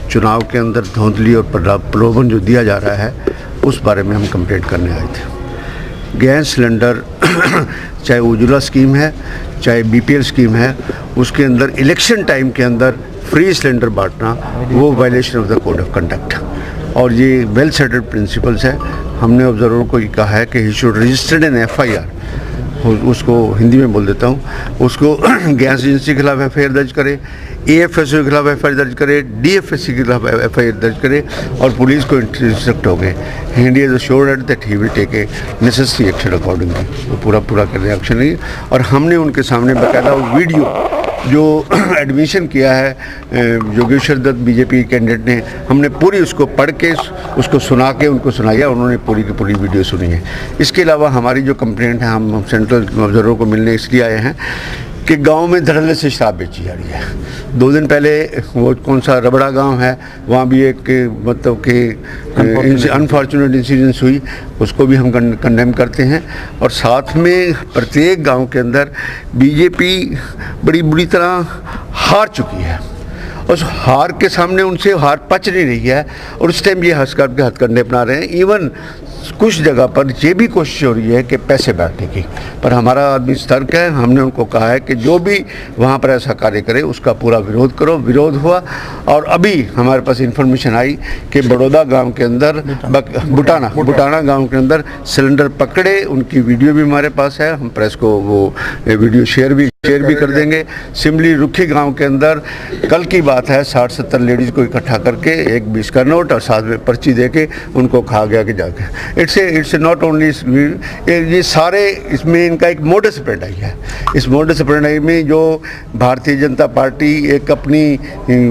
चुनाव के अंदर धांधली और प्रलोभन जो दिया जा रहा है उस बारे में हम कंप्लेंट करने आए थे। गैस सिलेंडर चाहे उज्ज्वला स्कीम है चाहे बीपीएल स्कीम है, उसके अंदर इलेक्शन टाइम के अंदर फ्री सिलेंडर बांटना वो violation of the code of conduct और ये वेल सेटेड प्रिंसिपल्स है। हमने ऑब्जर्वर को ये कहा है कि he should registered an FIR, उसको हिंदी में बोल देता हूँ, उसको गैस एजेंसी के खिलाफ एफआईआर दर्ज करे, एएफएसओ के खिलाफ एफआईआर दर्ज करे, डीएफएससी के खिलाफ एफआईआर दर्ज करे और पुलिस को इंस्ट्रक्ट हो गए। He is assured that he will take a necessary action accordingly. वो पूरा करने एक्शन नहीं। और हमने उनके सामने बाकायदा वीडियो जो एडमिशन किया है योगेश्वर दत्त बीजेपी कैंडिडेट ने, हमने पूरी उसको पढ़ के उसको सुना के उनको सुनाया, उन्होंने पूरी की पूरी वीडियो सुनी है। इसके अलावा हमारी जो कंप्लेंट है, हम सेंट्रल ऑब्जर्वर को मिलने इसलिए आए हैं कि गांव में धड़ल्ले से शराब बेची जा रही है। 2 दिन पहले वो कौन सा रबड़ा गांव है, वहाँ भी एक मतलब कि अनफॉर्चुनेट इंसिडेंस हुई, उसको भी हम कंडेम करते हैं। और साथ में प्रत्येक गांव के अंदर बीजेपी बड़ी बुरी तरह हार चुकी है। उस हार के सामने उनसे हार पच नहीं रही है और उस टाइम ये हथकंडे अपना रहे हैं। इवन कुछ जगह पर ये भी कोशिश हो रही है कि पैसे बांटने की, पर हमारा आदमी सतर्क है। हमने उनको कहा है कि जो भी वहाँ पर ऐसा कार्य करे उसका पूरा विरोध करो। विरोध हुआ और अभी हमारे पास इंफॉर्मेशन आई कि बड़ौदा गांव के अंदर बुटाना गांव के अंदर सिलेंडर पकड़े, उनकी वीडियो भी हमारे पास है। हम प्रेस को वो वीडियो शेयर भी कर देंगे। सिमली रुखी गांव के अंदर कल की बात है, 60-70 लेडीज़ को इकट्ठा करके एक 20 का नोट और साथ में पर्ची दे के उनको खा गया कि जाके। इट्स नॉट ओनली ये सारे, इसमें इनका एक मोडस ऑपरेंडी है। इस मोडस ऑपरेंडी में जो भारतीय जनता पार्टी एक अपनी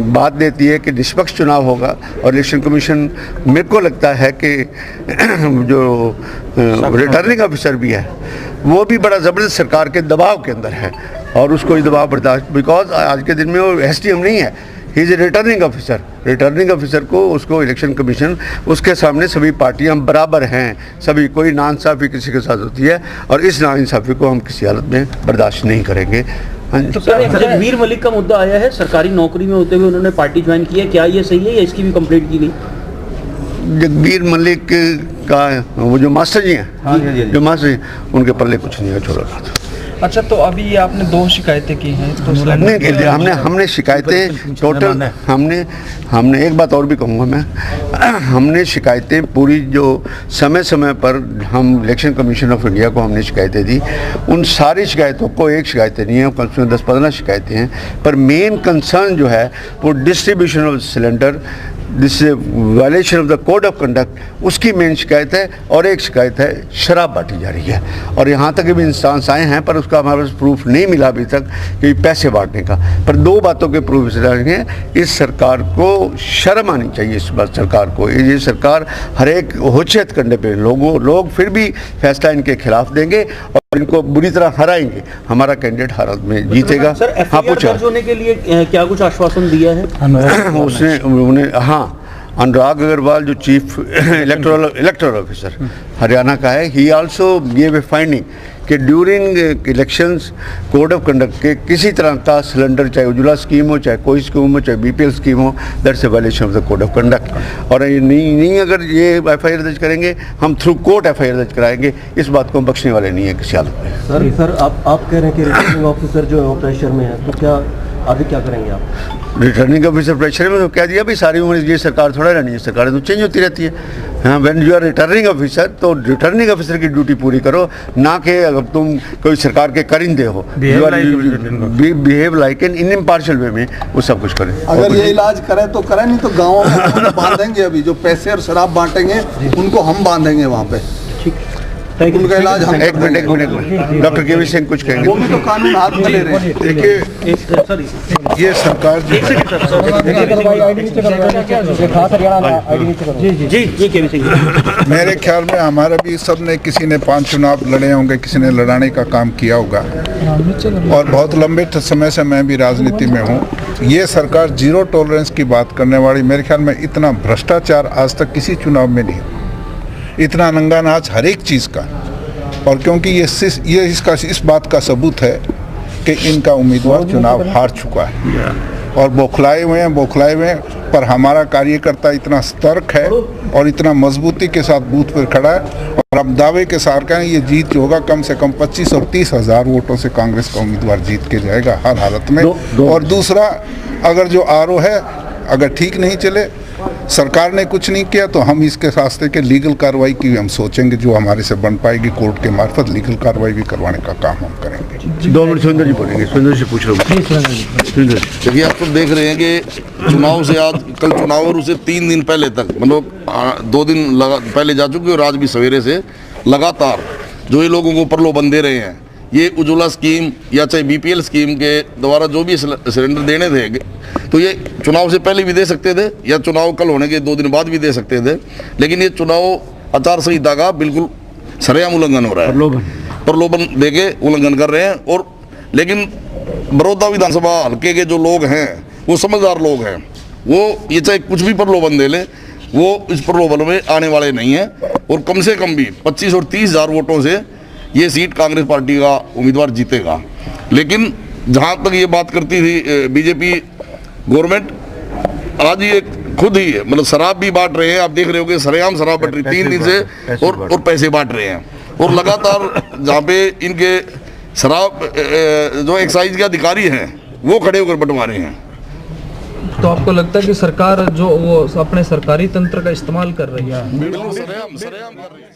बात देती है कि निष्पक्ष चुनाव होगा और इलेक्शन कमीशन, मेरे को लगता है कि जो रिटर्निंग ऑफिसर भी है वो भी बड़ा ज़बरदस्त सरकार के दबाव के अंदर है और उसको ये दबाव बर्दाश्त, बिकॉज आज के दिन में वो एसडीएम नहीं है, he is a returning officer. Returning officer को उसको इलेक्शन कमीशन, उसके सामने सभी पार्टियां बराबर हैं, सभी, कोई नाइंसाफ़ी किसी के साथ होती है और इस नाइंसाफ़ी को हम किसी हालत में बर्दाश्त नहीं करेंगे। तो सर, जगबीर मलिक का मुद्दा आया है, सरकारी नौकरी में होते हुए उन्होंने पार्टी ज्वाइन की है, क्या ये सही है या इसकी भी कंप्लेंट की गई? जगबीर मलिक का वो जो मास्टर जी हैं, जो मास्टर जी, उनके पल्ले कुछ नहीं है, छोड़ा बात। अच्छा, तो अभी आपने 2 शिकायतें की हैं, तो हमने शिकायतें टोटल, हमने एक बात और भी कहूँगा मैं, हमने शिकायतें पूरी जो समय पर हम इलेक्शन कमीशन ऑफ इंडिया को हमने शिकायतें दी, उन सारी शिकायतों को, एक शिकायतें नहीं है, कम से कम 10-15 शिकायतें हैं, पर मेन कंसर्न जो है वो distribution of cylinder, this violation of the code of conduct, उसकी मेन शिकायत है। और एक शिकायत है शराब बांटी जा रही है और यहाँ तक भी इंस्टांस आए हैं पर उसका हमारे पास प्रूफ नहीं मिला अभी तक कि पैसे बांटने का। पर 2 बातों के प्रूफ हैं। इस सरकार को शर्म आनी चाहिए, इस बात सरकार को। ये सरकार हर एक होशियत करने पे लोग फिर भी फैसला इनके खिलाफ देंगे और इनको बुरी तरह हराएंगे। हमारा कैंडिडेट हालत में जीतेगा। हाँ, दर्ज होने के लिए क्या कुछ आश्वासन दिया है उसने? उन्हें, हाँ, अनुराग अग्रवाल जो चीफ इलेक्टोरल ऑफिसर हरियाणा का है, he also give a finding कि during elections code of conduct के किसी तरह का सिलेंडर, चाहे उज्ज्वला स्कीम हो, चाहे कोई स्कीम हो, चाहे बीपीएल स्कीम हो, that's a violation of the code of conduct. और ये नहीं अगर ये एफआईआर दर्ज करेंगे, हम थ्रू कोर्ट एफआईआर दर्ज कराएंगे। इस बात को हम बख्शने वाले नहीं है किसी हालत में। सर आप कह रहे हैं कि रिटर्निंग ऑफिसर जो प्रेशर में है, तो क्या आगे क्या करेंगे आप? रिटर्निंग ऑफिसर प्रेशर में तो कह दिया भाई, सारी उम्र ये सरकार थोड़ा रहनी है, सरकारें तो चेंज होती रहती है। हाँ, when you are returning officer तो रिटर्निंग ऑफिसर की ड्यूटी पूरी करो, ना कि अगर तुम कोई सरकार के करिंदे हो, बिहेव लाइक एन इनइम्पार्शियल वे में वो सब कुछ करें। अगर ये इलाज करें तो करें, नहीं तो गाँव में बांधेंगे। अभी जो पैसे और शराब बांटेंगे उनको हम बांधेंगे वहाँ पे। उनका इलाज हम एक मिनट डॉक्टर केवी सिंह कुछ कहेंगे। वो भी तो कानून हाथ में ले रहे हैं। देखिए, ये सरकार मेरे ख्याल में हमारा भी सब ने, किसी ने 5 चुनाव लड़े होंगे, किसी ने लड़ाने का काम किया होगा और बहुत लंबे समय से मैं भी राजनीति में हूँ। ये सरकार जीरो टॉलरेंस की बात करने वाली, मेरे ख्याल में इतना भ्रष्टाचार आज तक किसी चुनाव में नहीं, इतना नंगा नाच हर एक चीज़ का। और क्योंकि ये इस बात का सबूत है कि इनका उम्मीदवार चुनाव हार चुका है। और बौखलाए हुए हैं, पर हमारा कार्यकर्ता इतना सतर्क है और इतना मजबूती के साथ बूथ पर खड़ा है और अब दावे के साथ कहें ये जीत जो होगा कम से कम 25 और 30 हज़ार वोटों से कांग्रेस का उम्मीदवार जीत के जाएगा हर हालत में। और दूसरा, अगर जो आरओ है अगर ठीक नहीं चले, सरकार ने कुछ नहीं किया, तो हम इसके रास्ते के लीगल कार्रवाई की हम सोचेंगे, जो हमारे से बन पाएगी कोर्ट के मार्फत लीगल कार्रवाई भी करवाने का काम हम करेंगे। 2 मिनट सुरेंद्र जी बोलेंगे, सुरेंद्र जी पूछ रहे हो। देखिए, आप तो देख रहे हैं कि चुनाव से आज कल चुनाव और उसे 3 दिन पहले तक, मतलब 2 दिन पहले जा चुके और आज भी सवेरे से लगातार जो ये लोगों को प्रलोभन दे रहे हैं, ये उज्ज्वला स्कीम या चाहे बीपीएल स्कीम के द्वारा जो भी सिलेंडर देने थे, तो ये चुनाव से पहले भी दे सकते थे या चुनाव कल होने के 2 दिन बाद भी दे सकते थे, लेकिन ये चुनाव आचार संहिता का बिल्कुल सरेआम उल्लंघन हो रहा है। प्रलोभन देके उल्लंघन कर रहे हैं। और लेकिन बड़ौदा विधानसभा हल्के के जो लोग हैं वो समझदार लोग हैं, वो ये चाहे कुछ भी प्रलोभन दे ले, वो इस प्रलोभन में आने वाले नहीं हैं और कम से कम भी 25 और 30 हज़ार वोटों से ये सीट कांग्रेस पार्टी का उम्मीदवार जीतेगा। लेकिन जहाँ तक ये बात करती थी बीजेपी गवर्नमेंट, आज ये खुद ही मतलब शराब भी बांट रहे हैं। आप देख रहे हो कि सरेआम शराब बट रही 3 दिन से और पैसे बांट रहे हैं। और लगातार जहाँ पे इनके शराब जो एक्साइज के अधिकारी हैं वो खड़े होकर बंटवा रहे हैं। तो आपको लगता है कि सरकार जो वो अपने सरकारी तंत्र का इस्तेमाल कर रही है? बिल्कुल सरेआम कर रही है।